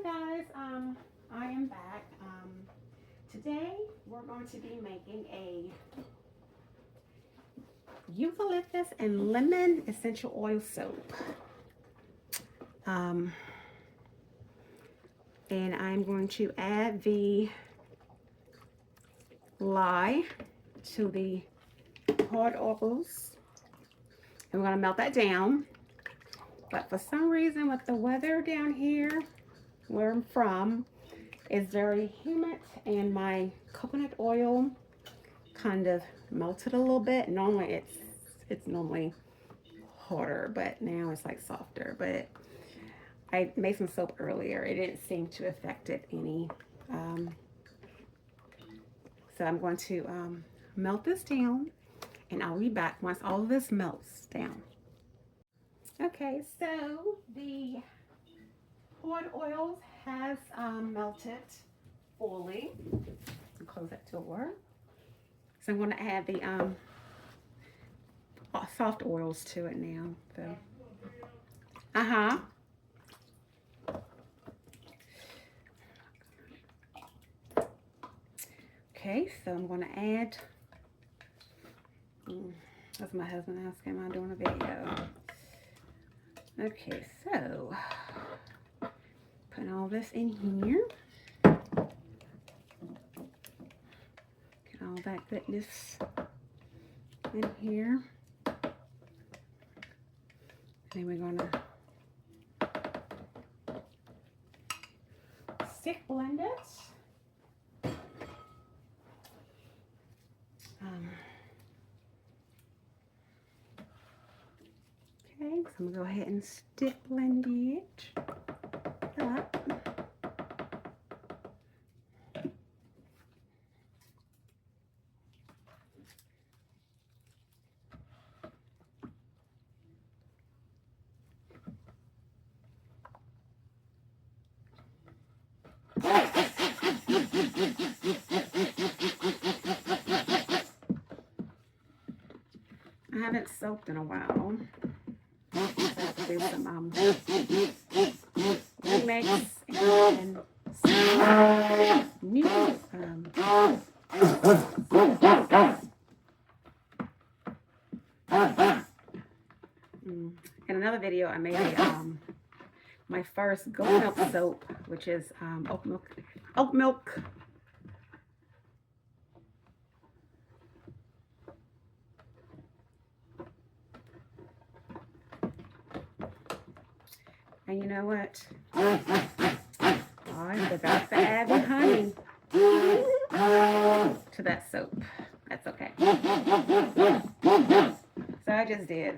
Guys, I am back. Today we're going to be making a eucalyptus and lemon essential oil soap. And I'm going to add the lye to the hard oils, and we're going to melt that down. But for some reason, with the weather down here where I'm from, it's very humid, and my coconut oil kind of melted a little bit. Normally it's normally harder, but now it's like softer. But I made some soap earlier. It didn't seem to affect it any. So I'm going to melt this down, and I'll be back once all of this melts down. Okay, so the hard oils has melted fully. Close that door. So I'm going to add the soft oils to it now. So, Okay, so I'm going to add. That's my husband asking, am I doing a video? Okay, so put all this in here. Get all that goodness in here. And then we're gonna stick blend it. Okay, so I'm gonna go ahead and stick blend it up. I haven't soaped in a while. I have to do some remix and some new in another video I made a my first goat milk soap, which is oat milk. And you know what? I forgot to add the honey to that soap. That's okay. So I just did.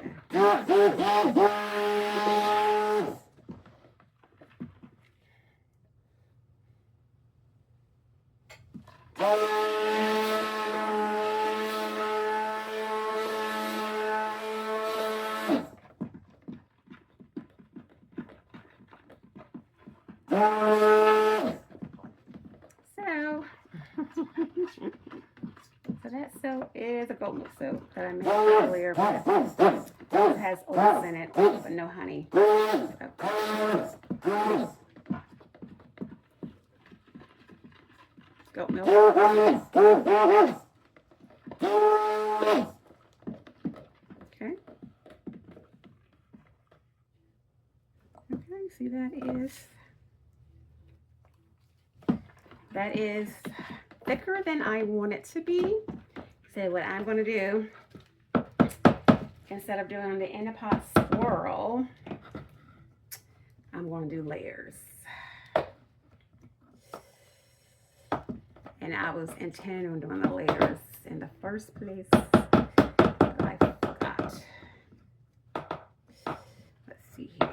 So that soap is a goat milk soap that I made earlier, but it has oats in it, but no honey. Okay. Goat milk. Okay. Okay, see that is thicker than I want it to be. So what I'm going to do, instead of doing the in the pot swirl, I'm going to do layers. And I was intending on doing the layers in the first place, but I forgot. Let's see here.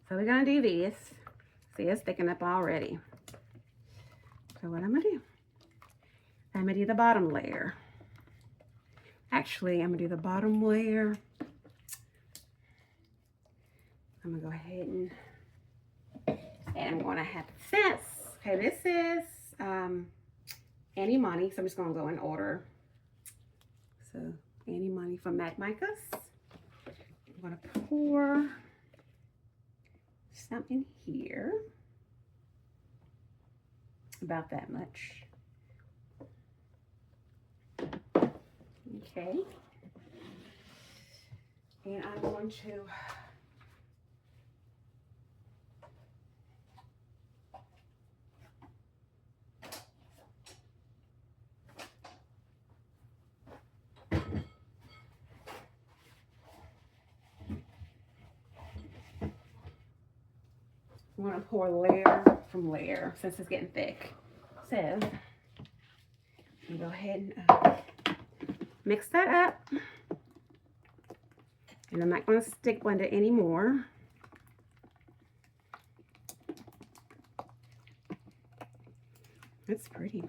So we're going to do this. See, it's thickened up already. So what I'm going to do, I'm going to do the bottom layer. Actually, I'm gonna do the bottom layer. I'm gonna go ahead and I'm gonna have this. Okay, this is Any Money, so I'm just gonna go in order. So Any Money from Matte Micas. I'm gonna pour some in here, about that much. Okay, and I'm going to pour layer from layer since it's getting thick. So I'm go ahead and mix that up. And I'm not going to stick blend it anymore. It's pretty.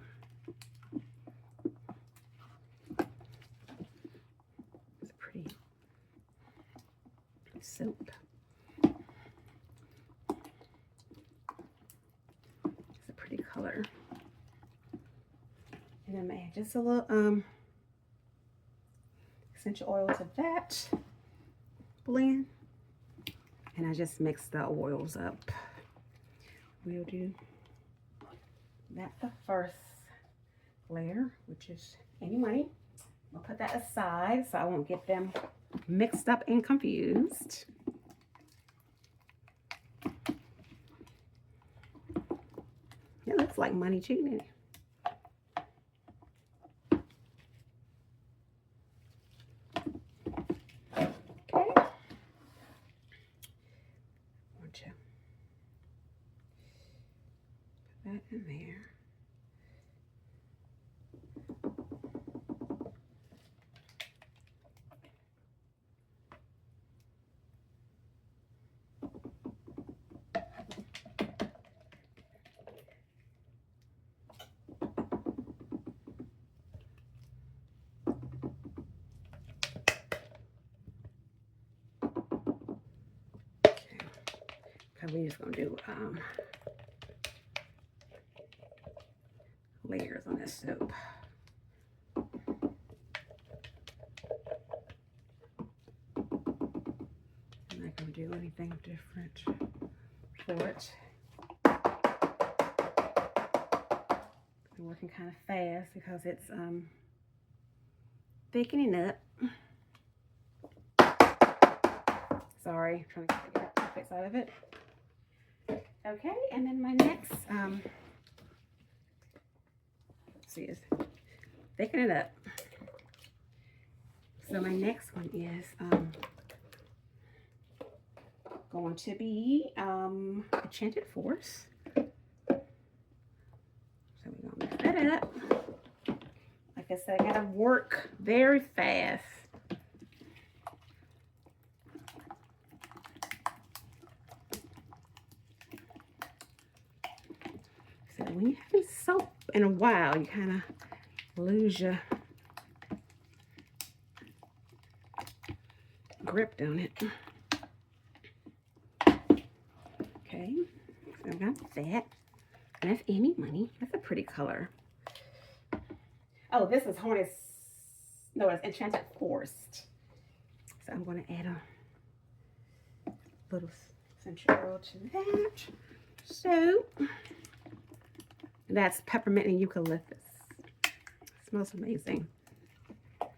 It's pretty soap. It's a pretty color. And I'm going to add just a little essential oil to that blend. And I just mix the oils up. We'll do that the first layer, which is Any Money. I'll put that aside so I won't get them mixed up and confused. It looks like money too, doesn't it? Okay. Want to put that in there. We're just gonna do layers on this soap. I'm not gonna do anything different for it. I'm working kind of fast because it's thickening up. Sorry, trying to get the fix out of it. Okay, and then my next, let's see, is thicken it up. So my next one is going to be Enchanted Force. So we're gonna mix that up. Like I said, I gotta work very fast. When you haven't soap in a while, you kind of lose your grip on it. Okay, so I've got that. And that's Any Money. That's a pretty color. Oh, this is Horne. No, it's Enchanted Forest. So I'm going to add a little essential oil to that. So that's peppermint and eucalyptus. It smells amazing. It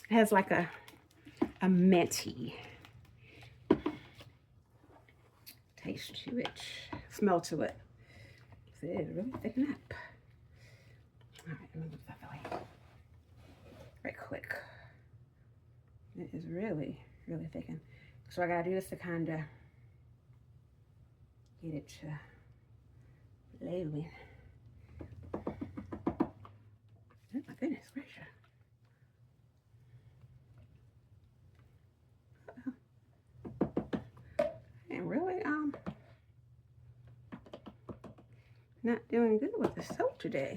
has like a minty taste to it, smell to it. So it really thicken up. All right, let me move that away right quick. It is really, really thickened. So I gotta do this to kind of get it to flowing. Oh my goodness gracious. And really not doing good with the soap today.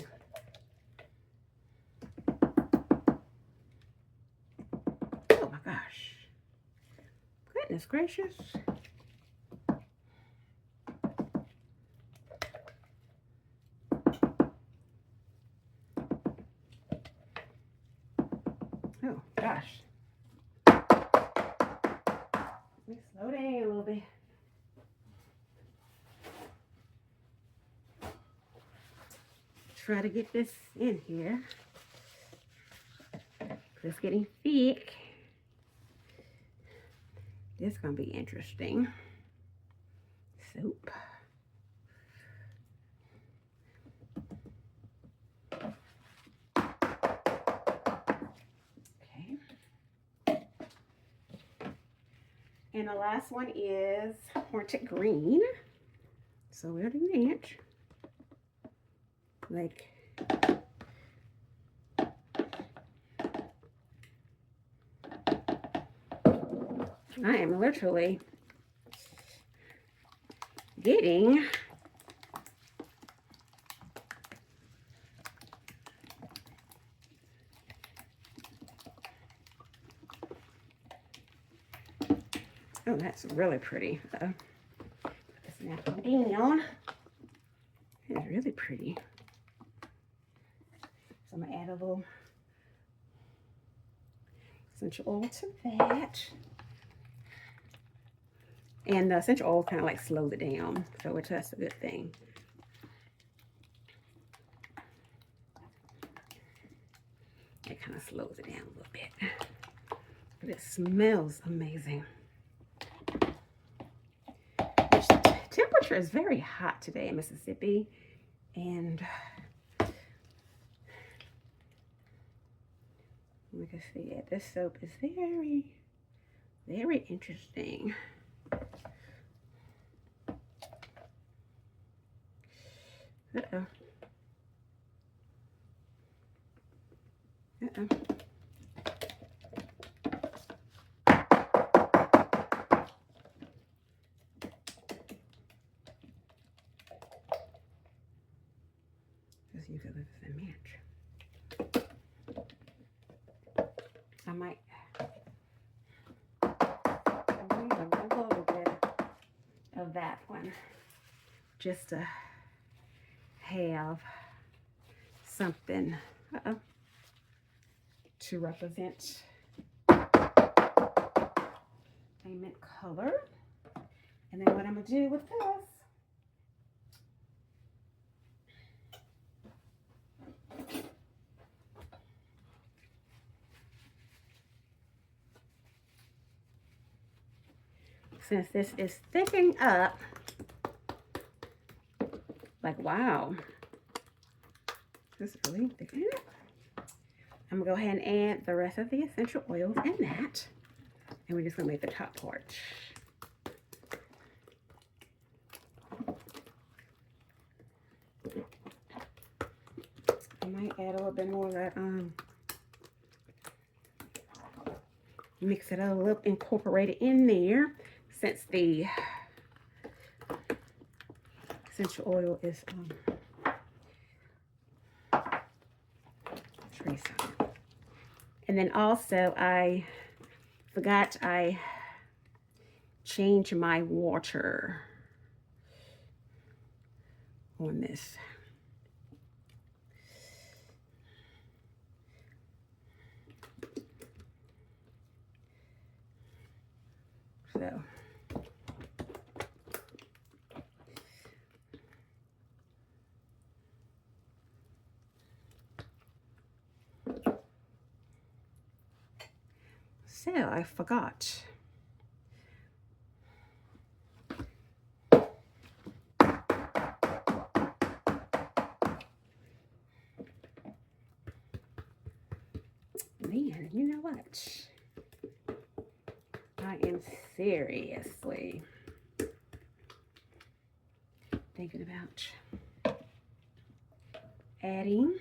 Goodness gracious. Oh, gosh. Let me slow down a little bit. Try to get this in here. It's getting thick. This is going to be interesting. Soap. Okay. And the last one is Horne green. So we're doing that. Like, I am literally getting oh, that's really pretty. Put this napkin down. It's really pretty. So I'm gonna add a little essential oil to that. And the essential oil kind of like slows it down, so that's a good thing. It kind of slows it down a little bit. But it smells amazing. The temperature is very hot today in Mississippi. And like I said, this soap is very, very interesting. Uh-oh. Uh-oh. This eucalyptus and match. I might leave a little bit of that one just to have something to represent a mint color. And then what I'm going to do with this, since this is thickening up, like, wow, this is really thickening up. I'm gonna go ahead and add the rest of the essential oils in that, and we're just gonna make the top part. I might add a little bit more of that, mix it a little, incorporate it in there, since the essential oil is trace on it. And then also I forgot I changed my water on this. So I forgot. Man, you know what? I am seriously thinking about adding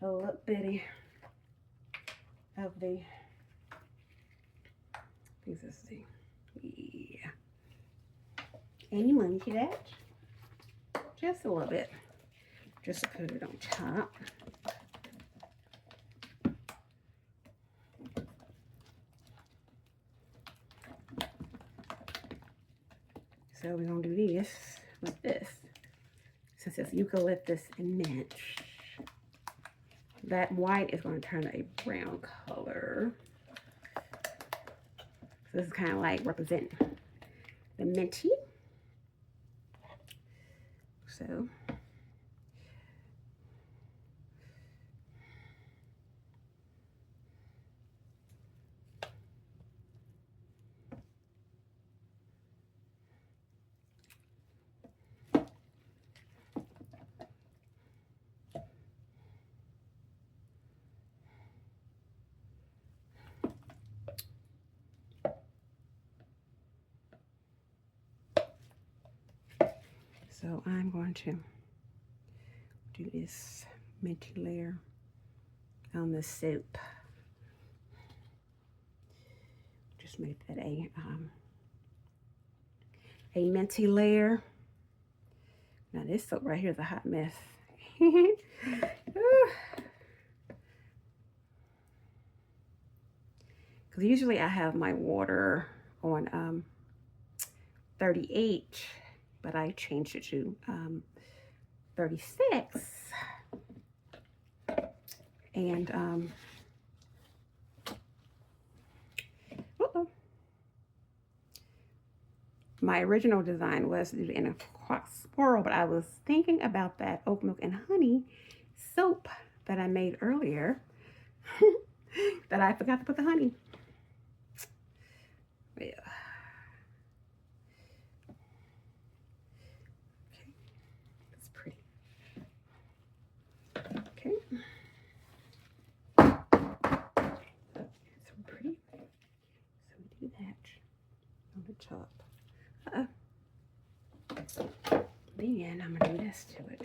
a little bitty of the, this is the, yeah. And you munch that just a little bit, just to put it on top. So we're gonna do this with this, since it's eucalyptus and mint. That white is going to turn a brown color. So this is kind of like represent the minty. So I'm going to do this minty layer on the soap. Just make that a minty layer. Now this soap right here is a hot mess. Because usually I have my water on 38, but I changed it to 36. And my original design was to do it in a swirl, but I was thinking about that oat milk and honey soap that I made earlier that I forgot to put the honey. Yeah. Okay, that's pretty. Okay. That's pretty. So we do that on the top. Then I'm gonna do this to it.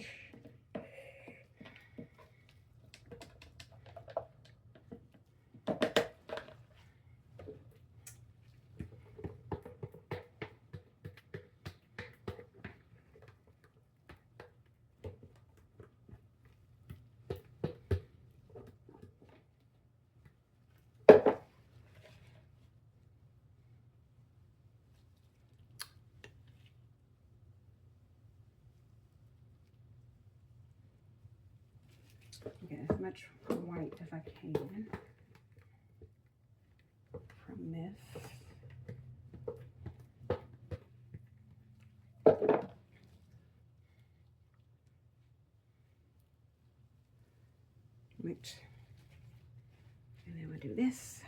Get as much white as I can from this. Which, and then we'll do this.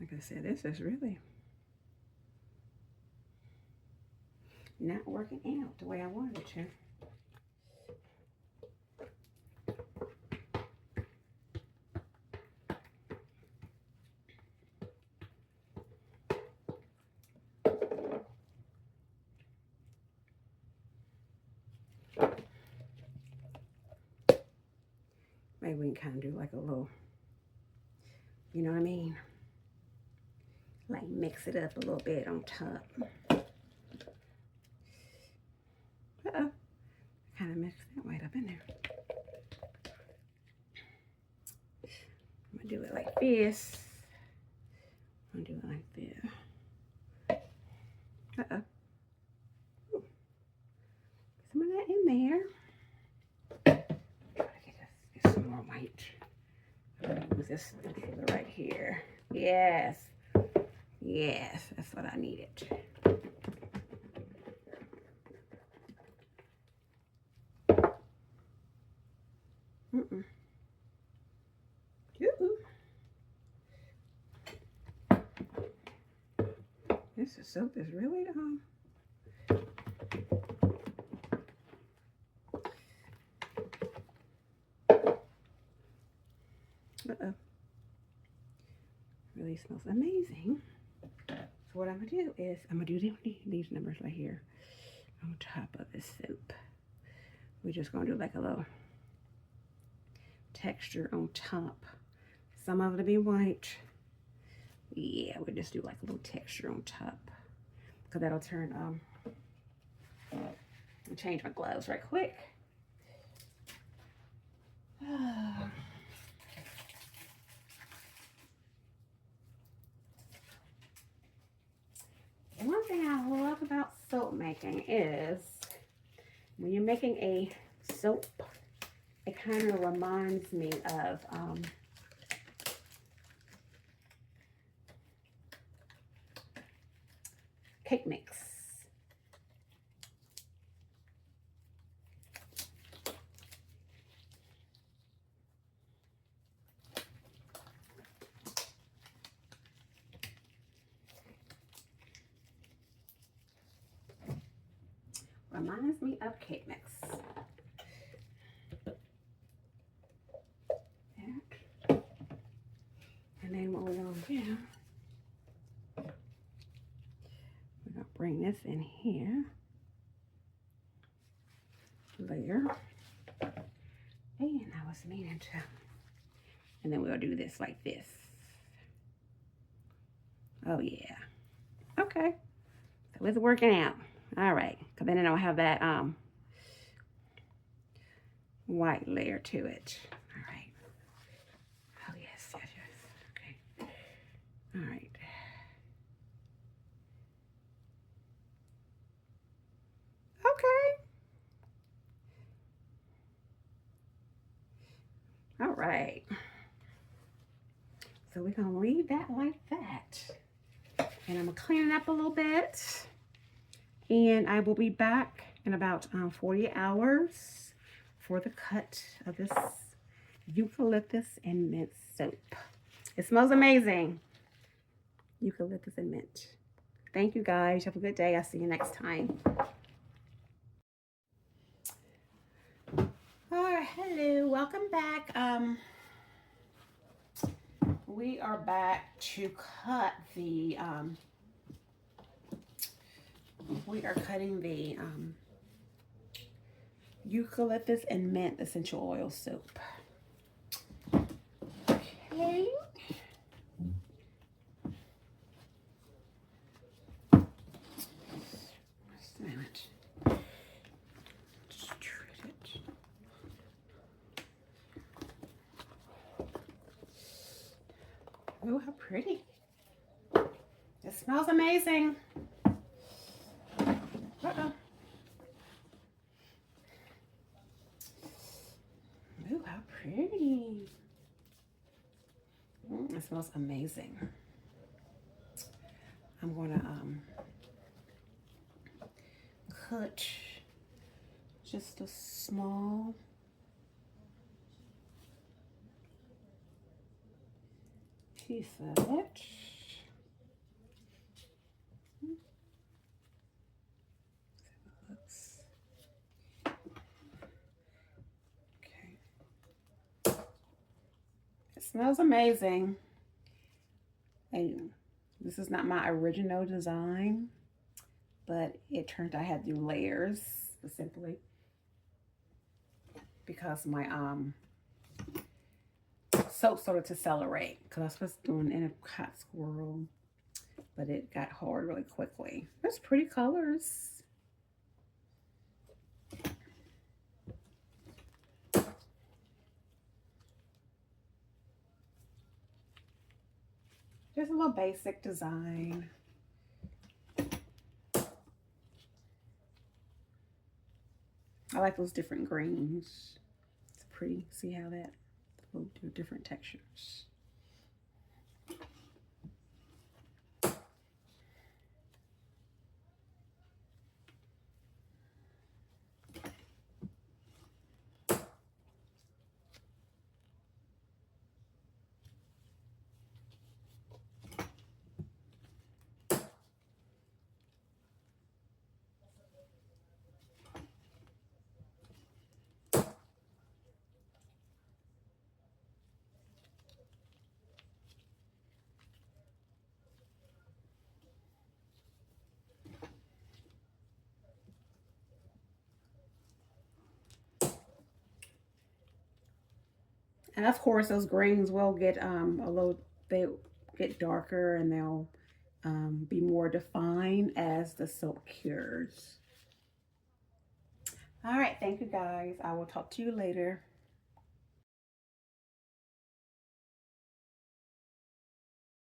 Like I said, this is really not working out the way I wanted it to. Maybe we can kind of do like a little, you know what I mean? Like mix it up a little bit on top. Uh-oh. Kind of mix that white up in there. I'm going to do it like this. I'm going to do it like this. Uh-oh. Ooh. Some of that in there. Get some more white. I'm going to use this right here. Yes. Yes, that's what I needed. Mm-mm. Ooh. This soap is really uh-oh. Really smells amazing. So what I'm gonna do is I'm gonna do these numbers right here. on top of this soap. We're just gonna do like a little texture on top. Some of it will be white. Yeah, we'll just do like a little texture on top, because that'll turn, I'll change my gloves right quick. One thing I love about soap making is when you're making a soap, it kind of reminds me of cake mix. Reminds me of cake mix. And then what we're gonna do, we're gonna bring this in here, layer, and I was meaning to, and then we'll do this like this. Oh yeah, okay, so it's working out. All right, because then I'll have that white layer to it. All right. Oh yes, yes, yes. Okay. All right. Okay. All right. So we're gonna leave that like that, and I'm gonna clean it up a little bit. And I will be back in about 40 hours for the cut of this eucalyptus and mint soap. It smells amazing. Eucalyptus and mint. Thank you guys. Have a good day. I'll see you next time. All right, hello. Welcome back. We are back to cut the we are cutting the eucalyptus and mint essential oil soap. Okay. Just treat it. Oh, how pretty. It smells amazing. Uh-oh. Ooh, how pretty. It smells amazing. I'm gonna cut just a small piece of it. Smells amazing. And this is not my original design, but it turned out I had to do layers simply because my soap started to accelerate, because I was supposed to do it in a hot squirrel, but it got hard really quickly. There's pretty colors. Just a little basic design. I like those different greens. It's pretty. See how that will do different textures. And of course, those grains will get a little, they get darker and they'll be more defined as the silk cures. All right, thank you guys. I will talk to you later.